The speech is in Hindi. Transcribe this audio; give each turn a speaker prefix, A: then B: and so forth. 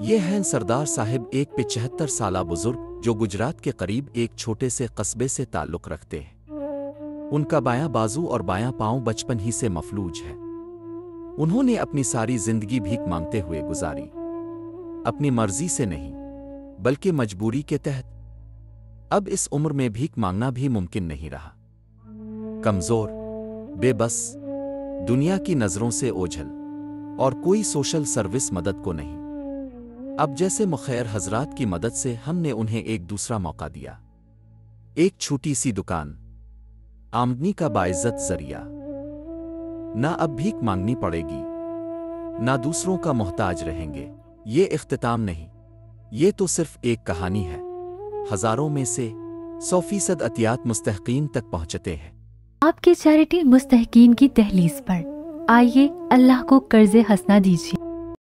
A: ये हैं सरदार साहिब, एक 75 साला बुजुर्ग जो गुजरात के करीब एक छोटे से कस्बे से ताल्लुक़ रखते हैं। उनका बायां बाजू और बायां पांव बचपन ही से मफलूज है। उन्होंने अपनी सारी जिंदगी भीख मांगते हुए गुजारी, अपनी मर्जी से नहीं बल्कि मजबूरी के तहत। अब इस उम्र में भीख मांगना भी मुमकिन नहीं रहा। कमज़ोर, बेबस, दुनिया की नज़रों से ओझल और कोई सोशल सर्विस मदद को नहीं। अब जैसे मुखैर हजरात की मदद से हमने उन्हें एक दूसरा मौका दिया। एक छोटी सी दुकान, आमदनी का बाइज्जत जरिया। ना अब भीख मांगनी पड़ेगी, ना दूसरों का मोहताज रहेंगे। ये इख्तिताम नहीं, ये तो सिर्फ एक कहानी है। हजारों में से 100% अतियात मुस्तहकीन तक पहुंचते हैं।
B: आपकी चैरिटी मुस्तहकीन की दहलीज पर। आइए अल्लाह को कर्ज़े हसना दीजिए।